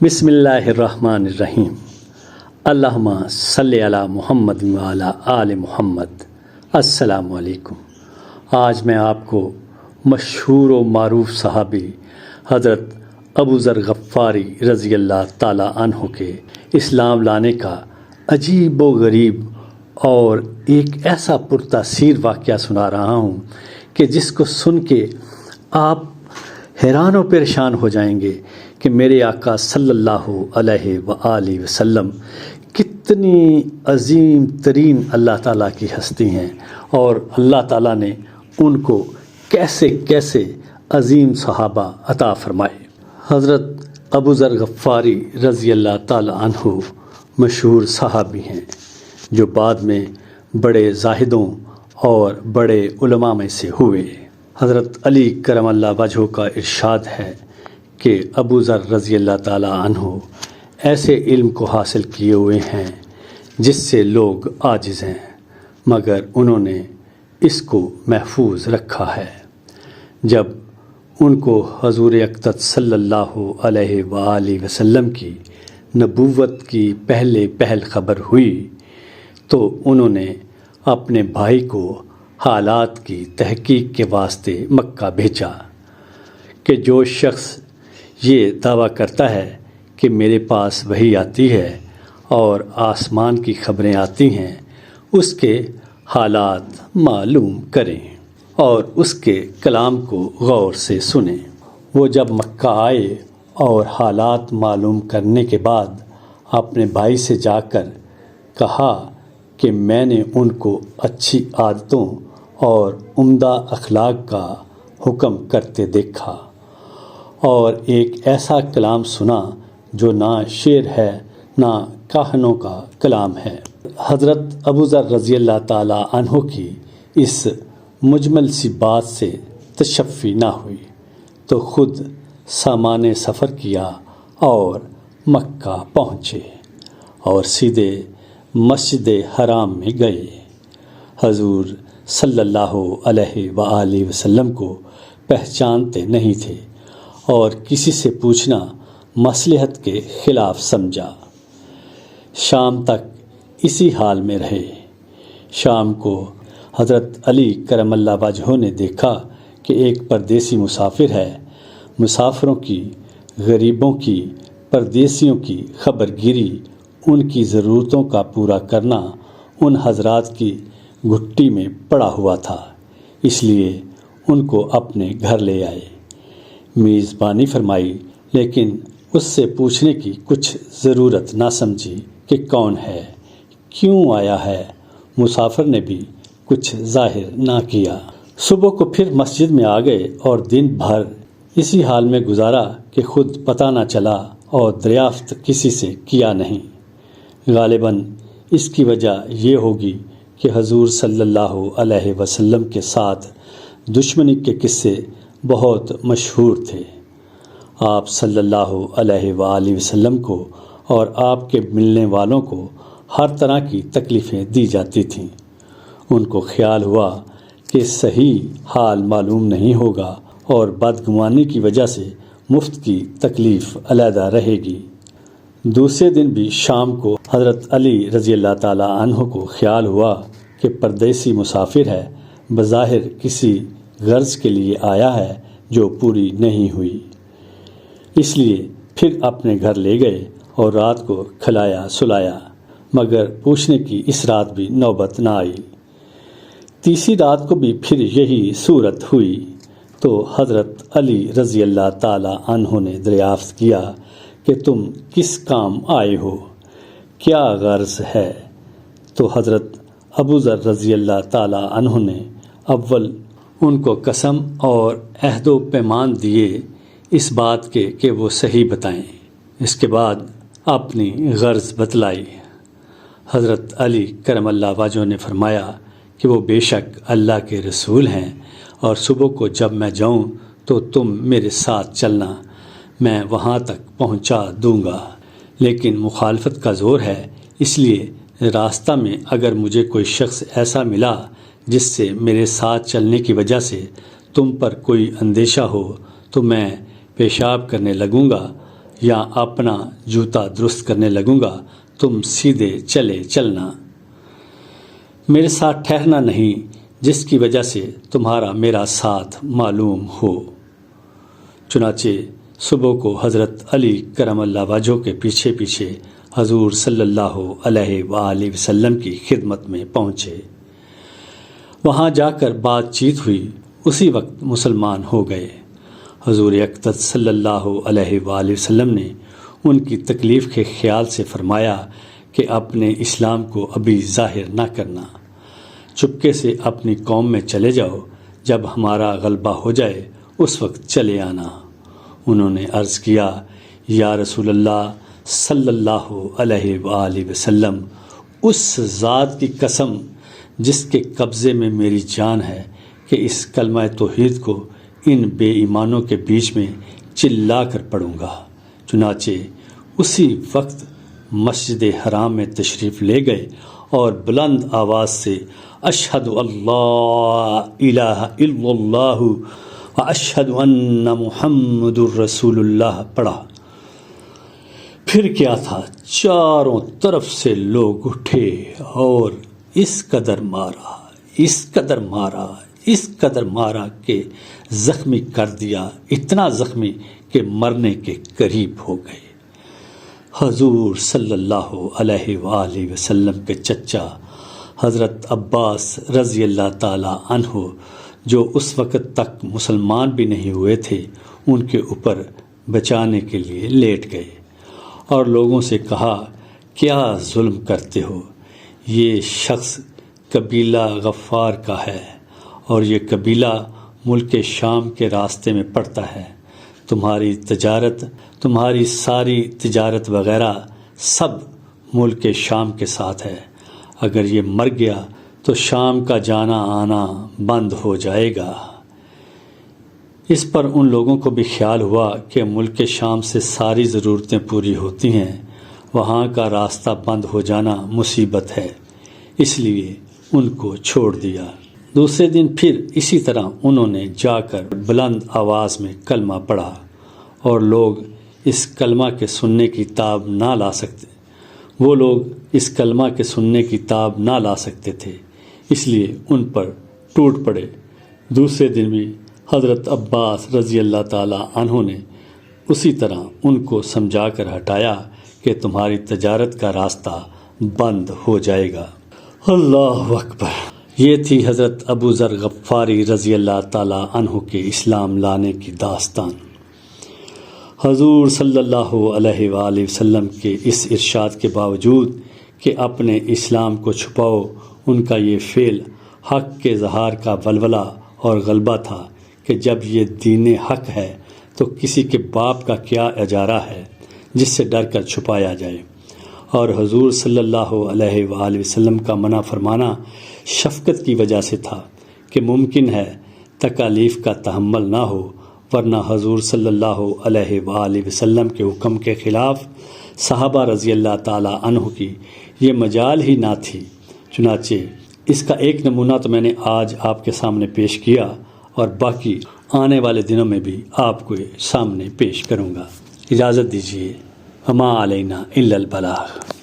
بسم اللہ الرحمن الرحیم۔ اللہم صلی علی محمد وعلی آل محمد۔ السلام علیکم۔ آج میں آپ کو مشہور و معروف صحابی حضرت ابو ذر غفاری رضی اللہ تعالی عنہ کے اسلام لانے کا عجیب و غریب اور ایک ایسا پرتاثیر واقعہ سنا رہا ہوں کہ جس کو سن کے آپ حیران و پریشان ہو جائیں گے کہ میرے آقا صلی اللہ علیہ وآلہ وسلم کتنی عظیم ترین اللہ تعالیٰ کی ہستی ہیں اور اللہ تعالیٰ نے ان کو کیسے کیسے عظیم صحابہ عطا فرمائے۔ حضرت ابو ذر غفاری رضی اللہ تعالی عنہ مشہور صحابی ہیں جو بعد میں بڑے زاہدوں اور بڑے علماء میں سے ہوئے۔ حضرت علی کرم اللہ وجہہ کا ارشاد ہے کہ ابو ذر رضی اللہ تعالی عنہ ایسے علم کو حاصل کیے ہوئے ہیں جس سے لوگ عاجز ہیں، مگر انہوں نے اس کو محفوظ رکھا ہے۔ جب ان کو حضور اقدس صلی اللہ علیہ وآلہ وسلم کی نبوت کی پہل خبر ہوئی تو انہوں نے اپنے بھائی کو حالات کی تحقیق کے واسطے مکہ بھیجا کہ جو شخص یہ دعویٰ کرتا ہے کہ میرے پاس وحی آتی ہے اور آسمان کی خبریں آتی ہیں، اس کے حالات معلوم کریں اور اس کے کلام کو غور سے سنیں۔ وہ جب مکہ آئے اور حالات معلوم کرنے کے بعد اپنے بھائی سے جا کر کہا کہ میں نے ان کو اچھی عادتوں اور عمدہ اخلاق کا حکم کرتے دیکھا اور ایک ایسا کلام سنا جو نہ شعر ہے نہ کاہنوں کا کلام ہے۔ حضرت ابو ذر رضی اللہ تعالی عنہ کی اس مجمل سی بات سے تشفی نہ ہوئی تو خود سامان سفر کیا اور مکہ پہنچے اور سیدھے مسجد حرام میں گئے۔ حضور صلی اللہ علیہ وآلہ وسلم کو پہچانتے نہیں تھے اور کسی سے پوچھنا مصلحت کے خلاف سمجھا۔ شام تک اسی حال میں رہے۔ شام کو حضرت علی کرم اللہ وجہہ نے دیکھا کہ ایک پردیسی مسافر ہے۔ مسافروں کی، غریبوں کی، پردیسیوں کی خبر گیری، ان کی ضرورتوں کا پورا کرنا ان حضرات کی گھٹی میں پڑا ہوا تھا، اس لیے ان کو اپنے گھر لے آئے، میزبانی فرمائی، لیکن اس سے پوچھنے کی کچھ ضرورت نہ سمجھی کہ کون ہے، کیوں آیا ہے۔ مسافر نے بھی کچھ ظاہر نہ کیا۔ صبح کو پھر مسجد میں آ گئے اور دن بھر اسی حال میں گزارا کہ خود پتہ نہ چلا اور دریافت کسی سے کیا نہیں۔ غالباً اس کی وجہ یہ ہوگی کہ حضور صلی اللہ علیہ وسلم کے ساتھ دشمنی کے قصے بہت مشہور تھے۔ آپ صلی اللہ علیہ وآلہ وسلم کو اور آپ کے ملنے والوں کو ہر طرح کی تکلیفیں دی جاتی تھیں۔ ان کو خیال ہوا کہ صحیح حال معلوم نہیں ہوگا اور بدگمانی کی وجہ سے مفت کی تکلیف علیحدہ رہے گی۔ دوسرے دن بھی شام کو حضرت علی رضی اللہ تعالی عنہ کو خیال ہوا کہ پردیسی مسافر ہے، بظاہر کسی غرض کے لیے آیا ہے جو پوری نہیں ہوئی، اس لیے پھر اپنے گھر لے گئے اور رات کو کھلایا سلایا، مگر پوچھنے کی اس رات بھی نوبت نہ آئی۔ تیسری رات کو بھی پھر یہی صورت ہوئی تو حضرت علی رضی اللہ تعالی عنہ نے دریافت کیا کہ تم کس کام آئے ہو، کیا غرض ہے؟ تو حضرت ابو ذر رضی اللہ تعالی عنہ نے اول ان کو قسم اور عہد و پیمان دیے اس بات کے کہ وہ صحیح بتائیں، اس کے بعد اپنی غرض بتلائی۔ حضرت علی کرم اللہ وجہہ نے فرمایا کہ وہ بے شک اللہ کے رسول ہیں اور صبح کو جب میں جاؤں تو تم میرے ساتھ چلنا، میں وہاں تک پہنچا دوں گا، لیکن مخالفت کا زور ہے، اس لیے راستہ میں اگر مجھے کوئی شخص ایسا ملا جس سے میرے ساتھ چلنے کی وجہ سے تم پر کوئی اندیشہ ہو تو میں پیشاب کرنے لگوں گا یا اپنا جوتا درست کرنے لگوں گا تم سیدھے چلے چلنا، میرے ساتھ ٹھہرنا نہیں، جس کی وجہ سے تمہارا میرا ساتھ معلوم ہو۔ چنانچہ صبح کو حضرت علی کرم اللہ وجہہ کے پیچھے پیچھے حضور صلی اللہ علیہ وآلہ وسلم کی خدمت میں پہنچے۔ وہاں جا کر بات چیت ہوئی، اسی وقت مسلمان ہو گئے۔ حضور اقدس صلی اللہ علیہ وآلہ وسلم نے ان کی تکلیف کے خیال سے فرمایا کہ اپنے اسلام کو ابھی ظاہر نہ کرنا، چپکے سے اپنی قوم میں چلے جاؤ، جب ہمارا غلبہ ہو جائے اس وقت چلے آنا۔ انہوں نے عرض کیا، یا رسول اللہ صلی اللہ علیہ وآلہ وسلم، اس ذات کی قسم جس کے قبضے میں میری جان ہے کہ اس کلمہ توحید کو ان بے ایمانوں کے بیچ میں چلا کر پڑھوں گا۔ چنانچہ اسی وقت مسجد حرام میں تشریف لے گئے اور بلند آواز سے اشہد اللہ الہ الا اللہ و اشہد ان محمد الرسول اللہ پڑھا۔ پھر کیا تھا، چاروں طرف سے لوگ اٹھے اور اس قدر مارا کہ زخمی کر دیا، اتنا زخمی کہ مرنے کے قریب ہو گئے۔ حضور صلی اللہ علیہ وآلہ وسلم کے چچا حضرت عباس رضی اللہ تعالی عنہ، جو اس وقت تک مسلمان بھی نہیں ہوئے تھے، ان کے اوپر بچانے کے لیے لیٹ گئے اور لوگوں سے کہا، کیا ظلم کرتے ہو؟ یہ شخص قبیلہ غفار کا ہے اور یہ قبیلہ ملک شام کے راستے میں پڑتا ہے۔ تمہاری ساری تجارت وغیرہ سب ملک شام کے ساتھ ہے۔ اگر یہ مر گیا تو شام کا جانا آنا بند ہو جائے گا۔ اس پر ان لوگوں کو بھی خیال ہوا کہ ملک شام سے ساری ضرورتیں پوری ہوتی ہیں، وہاں کا راستہ بند ہو جانا مصیبت ہے، اس لیے ان کو چھوڑ دیا۔ دوسرے دن پھر اسی طرح انہوں نے جا کر بلند آواز میں کلمہ پڑھا اور لوگ اس کلمہ کے سننے کی تاب نہ لا سکتے تھے، اس لیے ان پر ٹوٹ پڑے۔ دوسرے دن بھی حضرت عباس رضی اللہ تعالی عنہ نے اسی طرح ان کو سمجھا کر ہٹایا کہ تمہاری تجارت کا راستہ بند ہو جائے گا۔ اللہ اکبر۔ یہ تھی حضرت ابو ذر غفاری رضی اللہ تعالی عنہ کے اسلام لانے کی داستان۔ حضور صلی اللہ علیہ وآلہ وسلم کے اس ارشاد کے باوجود کہ اپنے اسلام کو چھپاؤ، ان کا یہ فعل حق کے اظہار کا ولولہ اور غلبہ تھا کہ جب یہ دین حق ہے تو کسی کے باپ کا کیا اجارہ ہے جس سے ڈر کر چھپایا جائے۔ اور حضور صلی اللہ علیہ وآلہ وسلم کا منع فرمانا شفقت کی وجہ سے تھا کہ ممکن ہے تکالیف کا تحمل نہ ہو، ورنہ حضور صلی اللہ علیہ وآلہ وسلم کے حکم کے خلاف صحابہ رضی اللہ تعالی عنہ کی یہ مجال ہی نہ تھی۔ چنانچہ اس کا ایک نمونہ تو میں نے آج آپ کے سامنے پیش کیا اور باقی آنے والے دنوں میں بھی آپ کو سامنے پیش کروں گا۔ اجازت دیجیے، وما علینا الا البلاغ۔